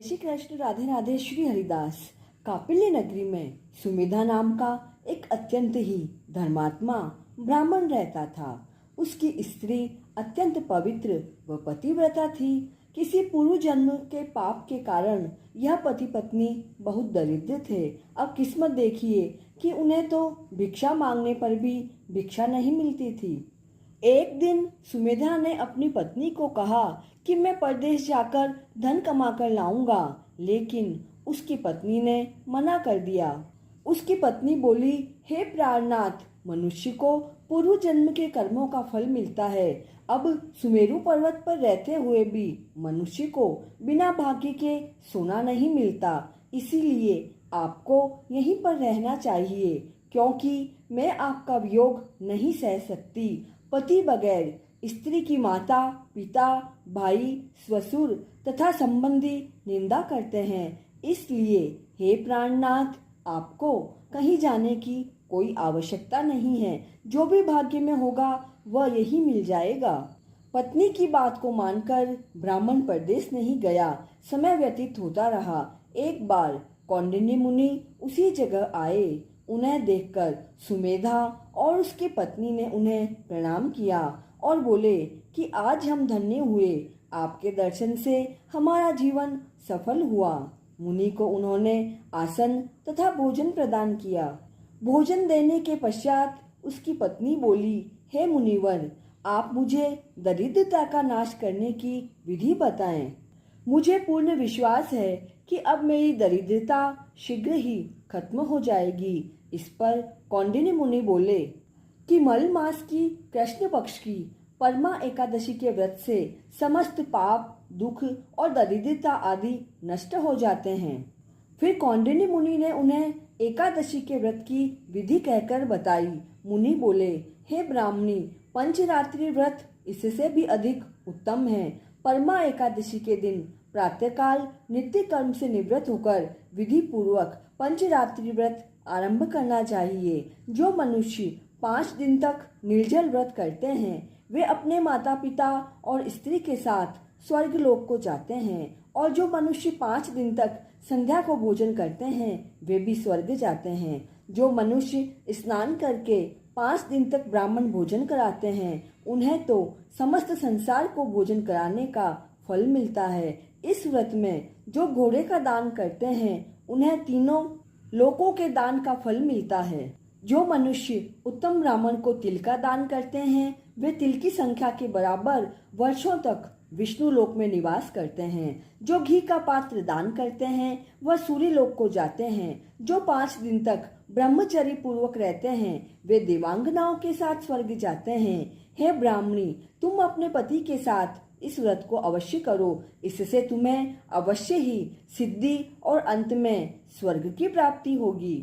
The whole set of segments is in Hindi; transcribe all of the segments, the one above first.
श्री कृष्ण राधे राधे। श्री हरिदास। कापिल्य नगरी में सुमेधा नाम का एक अत्यंत ही धर्मात्मा ब्राह्मण रहता था। उसकी स्त्री अत्यंत पवित्र व पतिव्रता थी। किसी पूर्व जन्म के पाप के कारण यह पति पत्नी बहुत दरिद्र थे। अब किस्मत देखिए कि उन्हें तो भिक्षा मांगने पर भी भिक्षा नहीं मिलती थी। एक दिन सुमेधा ने अपनी पत्नी को कहा कि मैं परदेश जाकर धन कमाकर लाऊंगा, लेकिन उसकी पत्नी ने मना कर दिया। उसकी पत्नी बोली, हे प्राणनाथ, मनुष्य को पूर्व जन्म के कर्मों का फल मिलता है। अब सुमेरु पर्वत पर रहते हुए भी मनुष्य को बिना भाग्य के सोना नहीं मिलता, इसीलिए आपको यहीं पर रहना चाहिए, क्योंकि मैं आपका वियोग नहीं सह सकती। पति बगैर स्त्री की माता, पिता, भाई, ससुर तथा संबंधी निंदा करते हैं। इसलिए हे प्राणनाथ, आपको कहीं जाने की कोई आवश्यकता नहीं है। जो भी भाग्य में होगा वह यही मिल जाएगा। पत्नी की बात को मानकर ब्राह्मण परदेश नहीं गया। समय व्यतीत होता रहा। एक बार कौंडिन्य मुनि उसी जगह आए। उन्हें देखकर सुमेधा और उसकी पत्नी ने उन्हें प्रणाम किया और बोले कि आज हम धन्य हुए। आपके दर्शन से हमारा जीवन सफल हुआ। मुनि को उन्होंने आसन तथा भोजन प्रदान किया। भोजन देने के पश्चात उसकी पत्नी बोली, हे मुनिवर, आप मुझे दरिद्रता का नाश करने की विधि बताएं। मुझे पूर्ण विश्वास है कि अब मेरी दरिद्रता शीघ्र ही खत्म हो जाएगी। इस पर कौंडिन्य मुनि बोले कि मल मास की कृष्ण पक्ष की परमा एकादशी के व्रत से समस्त पाप, दुख और दरिद्रता आदि नष्ट हो जाते हैं। फिर कौंडिन्य मुनि ने उन्हें एकादशी के व्रत की विधि कहकर बताई। मुनि बोले, हे ब्राह्मणी, पंचरात्रि व्रत इससे भी अधिक उत्तम है। परमा एकादशी के दिन प्रातःकाल नित्य कर्म से निवृत्त होकर विधि पूर्वक पंचरात्रि व्रत आरंभ करना चाहिए। जो मनुष्य 5 दिन तक निर्जल व्रत करते हैं वे अपने माता पिता और स्त्री के साथ स्वर्ग लोक को जाते हैं, और जो मनुष्य 5 दिन तक संध्या को भोजन करते हैं वे भी स्वर्ग जाते हैं। जो मनुष्य स्नान करके 5 दिन तक ब्राह्मण भोजन कराते हैं उन्हें तो समस्त संसार को भोजन कराने का फल मिलता है। इस व्रत में जो घोड़े का दान करते हैं उन्हें तीनों लोकों के दान का फल मिलता है। जो मनुष्य उत्तम ब्राह्मण को तिल का दान करते हैं वे तिल की संख्या के बराबर वर्षों तक विष्णु लोक में निवास करते हैं। जो घी का पात्र दान करते हैं वह सूर्य लोक को जाते हैं। जो 5 दिन तक ब्रह्मचर्य पूर्वक रहते हैं वे देवांगनाओं के साथ स्वर्ग जाते हैं। हे ब्राह्मणी, तुम अपने पति के साथ इस व्रत को अवश्य करो। इससे तुम्हें अवश्य ही सिद्धि और अंत में स्वर्ग की प्राप्ति होगी।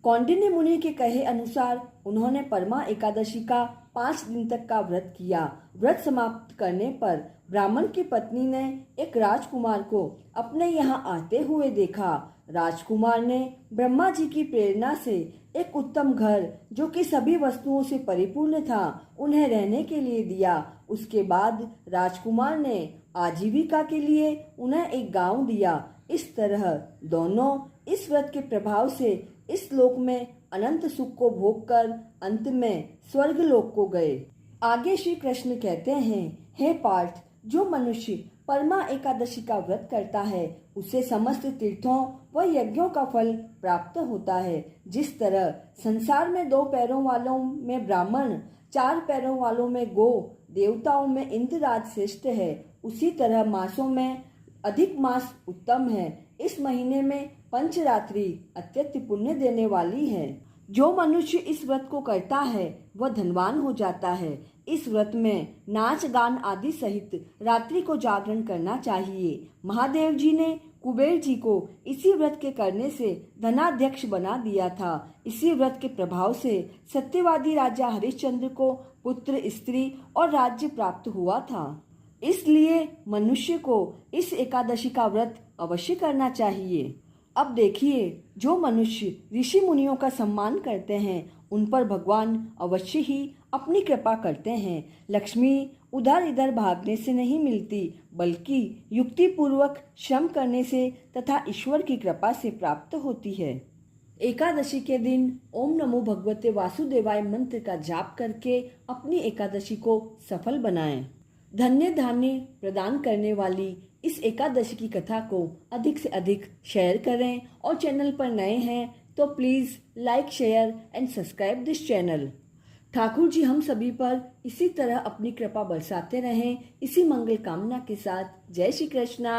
कौंडिन्य मुनि के कहे अनुसार उन्होंने परमा एकादशी का 5 दिन तक का व्रत किया। व्रत समाप्त करने पर ब्राह्मण की पत्नी ने एक राजकुमार को अपने यहाँ आते हुए देखा। राजकुमार ने ब्रह्मा जी की प्रेरणा से एक उत्तम घर, जो कि सभी वस्तुओं से परिपूर्ण था, उन्हें रहने के लिए दिया। उसके बाद राजकुमार ने आजीविका के लिए उन्हें एक गांव दिया। इस तरह दोनों इस व्रत के प्रभाव से इस लोक में अनंत सुख को भोग कर अंत में स्वर्ग लोक को गए। आगे श्री कृष्ण कहते हैं, हे पार्थ, जो मनुष्य परमा एकादशी का व्रत करता है उसे समस्त तीर्थों व यज्ञों का फल प्राप्त होता है। जिस तरह संसार में 2 पैरों वालों में ब्राह्मण, 4 पैरों वालों में गो, देवताओं में इंद्रराज श्रेष्ठ है, उसी तरह मासों में अधिक मास उत्तम है। इस महीने में पंचरात्रि अत्यंत पुण्य देने वाली है। जो मनुष्य इस व्रत को करता है वह धनवान हो जाता है। इस व्रत में नाच गान आदि सहित रात्रि को जागरण करना चाहिए। महादेव जी ने कुबेर जी को इसी व्रत के करने से धनाध्यक्ष बना दिया था। इसी व्रत के प्रभाव से सत्यवादी राजा हरिश्चंद्र को पुत्र, स्त्री और राज्य प्राप्त हुआ था। इसलिए मनुष्य को इस एकादशी का व्रत अवश्य करना चाहिए। अब देखिए, जो मनुष्य ऋषि मुनियों का सम्मान करते हैं उन पर भगवान अवश्य ही अपनी कृपा करते हैं। लक्ष्मी उधर इधर भागने से नहीं मिलती, बल्कि युक्ति पूर्वक श्रम करने से तथा ईश्वर की कृपा से प्राप्त होती है। एकादशी के दिन ओम नमो भगवते वासुदेवाय मंत्र का जाप करके अपनी एकादशी को सफल बनाएं। धन्य धान्य प्रदान करने वाली इस एकादशी की कथा को अधिक से अधिक शेयर करें और चैनल पर नए हैं तो please like share and subscribe this channel. Thakur ji हम सभी पर इसी तरह अपनी कृपा बरसाते रहें। इसी मंगल कामना के साथ जय श्री कृष्णा।